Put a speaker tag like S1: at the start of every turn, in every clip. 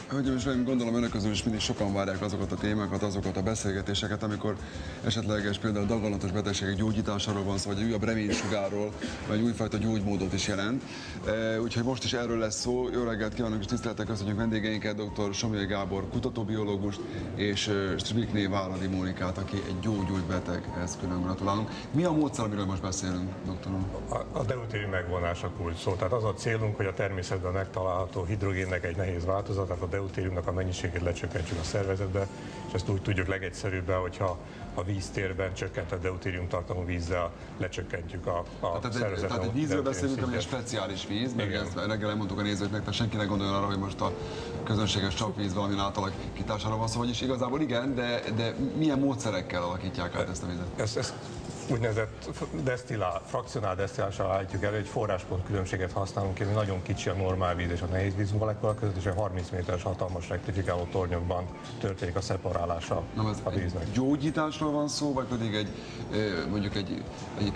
S1: Hölgyeim és uraim, gondolom önök közül is mindig sokan várják azokat a témákat, azokat a beszélgetéseket, amikor esetleges például daganatos betegségek gyógyításáról van szó, vagy egy újabb reménysugárról, vagy egy újfajta gyógymódot is jelent. Úgyhogy most is erről lesz szó. Jó reggelt kívánok és tisztelettel köszönjük vendégeinket, dr. Somlyai Gábor kutatóbiológust és Strikné Váradi Mónikát, aki egy gyógyult beteg, ezt külön gratulálunk. Mi a módszer, amiről most beszélünk, doktorom?
S2: A deutérium megvonása kulcs szó. Tehát az a célunk, hogy a természetben megtalálható hidrogénnek egy nehéz változatát, a deutériumnak a mennyiségét lecsökkentsük a szervezetbe, és ezt úgy tudjuk legegyszerűbben, hogyha a víztérben csökkentett deutérium tartalmú vízzel lecsökkentjük a szervezetben.
S1: Tehát egy vízről beszélünk, ami egy speciális víz, mert ezt reggel elmondtuk a nézőknek, tehát senki ne gondoljon arra, hogy most a közönséges csapvíz valamilyen átalakítására van szó, vagyis igazából igen, de milyen módszerekkel alakítják át ezt a vizet?
S2: Ezt úgynevezett frakcionál desztillással állítjuk elő, egy forráspont különbséget használunk, ami nagyon kicsi a normál víz és a nehéz víz molekula között, és a 30 méteres hatalmas rektifikáló tornyokban történik a szeparálása a víznek.
S1: Gyógyításról van szó, vagy pedig mondjuk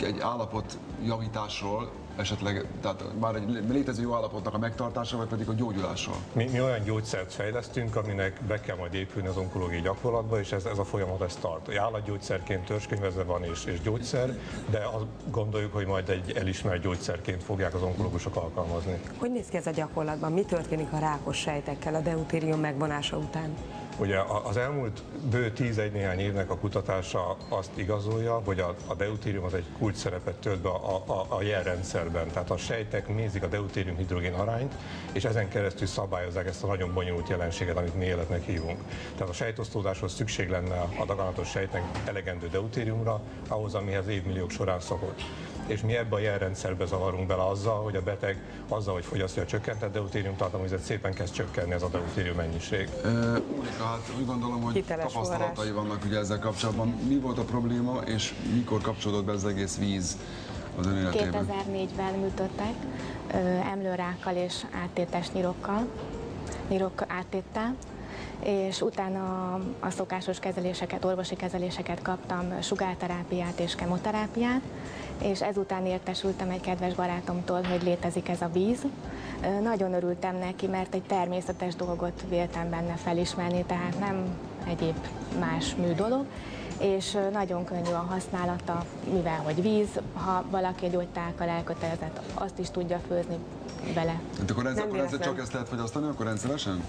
S1: egy állapot javításról, esetleg, tehát már egy létező jó állapotnak a megtartása, vagy pedig a gyógyulásról? Mi
S2: olyan gyógyszert fejlesztünk, aminek be kell majd épülni az onkológiai gyakorlatba, és ez a folyamat ezt tart. Állatgyógyszerként törzskönyvezve van és gyógyszer, de azt gondoljuk, hogy majd egy elismert gyógyszerként fogják az onkológusok alkalmazni.
S3: Hogy néz ki ez a gyakorlatban? Mi történik a rákos sejtekkel a deutérium megvonása után?
S2: Ugye az elmúlt bő 10 néhány évnek a kutatása azt igazolja, hogy a deutérium az egy kulcs szerepet tölt be a jelrendszerben. Tehát a sejtek mézik a deutérium-hidrogén arányt, és ezen keresztül szabályozzák ezt a nagyon bonyolult jelenséget, amit mi életnek hívunk. Tehát a sejtosztódáshoz szükség lenne a daganatos sejtnek elegendő deutériumra, ahhoz, amihez évmilliók során szokott. És mi ebbe a jelrendszerbe zavarunk bele azzal, hogy a beteg azzal, hogy fogyasztja a csökkentett deutérium tartalmú vizet, szépen kezd csökkenni ez a deutérium mennyiség.
S1: Mónika, hát úgy gondolom, hogy tapasztalatai vannak ugye ezzel kapcsolatban. Mi volt a probléma, és mikor kapcsolódott be az egész víz az ön életében?
S4: 2004-ben műtöttek emlőrákkal és áttétes nyirok áttéttel, és utána a szokásos kezeléseket, orvosi kezeléseket kaptam, sugárterápiát és kemoterápiát, és ezután értesültem egy kedves barátomtól, hogy létezik ez a víz. Nagyon örültem neki, mert egy természetes dolgot véltem benne felismerni, tehát nem egyéb más műdolog, és nagyon könnyű a használata, mivel hogy víz, ha valaki egy oltákkal elkötelezett, azt is tudja főzni vele.
S1: Hát akkor ezzel csak ezt lehet fogyasztani, akkor rendszeresen?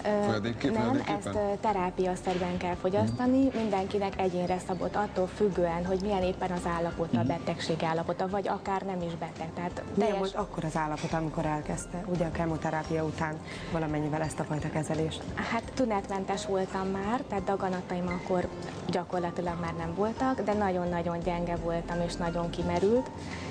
S4: Nem, ezt terápiaszerűen kell fogyasztani, mindenkinek egyénre szabott, attól függően, hogy milyen éppen az állapota, a betegség állapota, vagy akár nem is beteg. Tehát
S3: milyen volt akkor az állapot, amikor elkezdte, ugye a kemoterápia után valamennyivel ezt a fajta kezelést?
S4: Hát tünetmentes voltam már, tehát daganataim akkor gyakorlatilag már nem voltak, de nagyon-nagyon gyenge voltam és nagyon kimerült,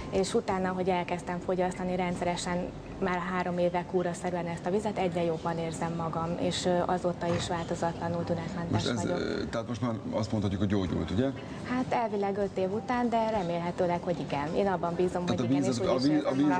S4: és utána, hogy elkezdtem fogyasztani rendszeresen, már 3 éve kúraszerűen ezt a vizet, egyre jobban érzem magam, és azóta is változatlanul tünetmentes vagyok.
S1: Tehát most már azt mondhatjuk, hogy gyógyult, ugye?
S4: Hát elvileg 5 év után, de remélhetőleg, hogy igen. Én abban bízom, hogy igen, és
S3: úgy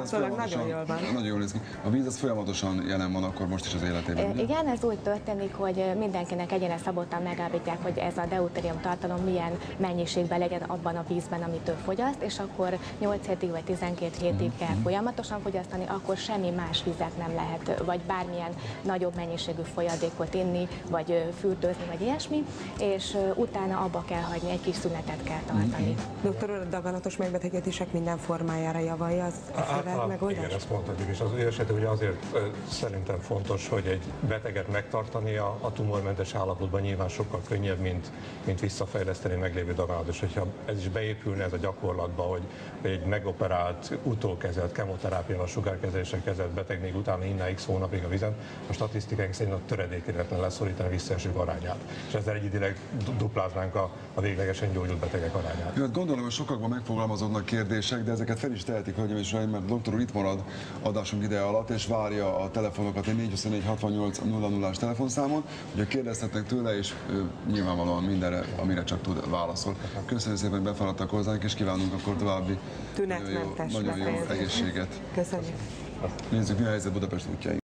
S3: is nagyon jól van.
S1: Nagyon jól néz ki. A víz az folyamatosan jelen van akkor most is az életében, ugye?
S4: Igen, ez úgy történik, hogy mindenkinek egyéne szabottan megállapítják, hogy ez a deutérium tartalom milyen mennyiségben legyen abban a vízben, amit ő fogyaszt, és akkor 8 hétig vagy 12 hétig kell folyamatosan fogyasztani, akkor semmi más vizet nem lehet, vagy bármilyen nagyobb mennyiségű folyadékot inni, vagy fürtözni, vagy ilyesmi, és utána abba kell hagyni, egy kis szünetet kell tartani.
S3: Doktor úr, a daganatos megbetegedések minden formájára javalja az efféle megoldás?
S2: Igen, ezt mondhatjuk, és az ő esetben ugye azért szerintem fontos, hogy egy beteget megtartani a tumormentes állapotban nyilván sokkal könnyebb, mint visszafejleszteni meglévő daganatos. Hogyha ez is beépülne ez a gyakorlatba, hogy egy megoperált, utókezelt kemoterápiával, sugárkezeléssel kezelt beteg még utána inná x hónapig a vizen, a statisztikánk szerint a töredékére leszorítani a visszaesők arányát. És ezzel egyidileg dupláznánk a véglegesen gyógyult betegek arányát.
S1: Jó, hát gondolom, hogy sokakban megfogalmazódnak kérdések, de ezeket fel is tehetik, hölgyeim és uraim, mert a doktor úr itt marad adásunk ideje alatt, és várja a telefonokat egy 424 68 00-as telefonszámon, hogy kérdezhetnek tőle, és nyilvánvalóan mindenre, amire csak tud, válaszol. Köszönjük szépen, hogy befáradtak hozzánk, és kívánunk akkor további nagyon jó egészséget.
S3: Köszönjük.
S1: Nézzük, mi a helyzet Budapest útjain.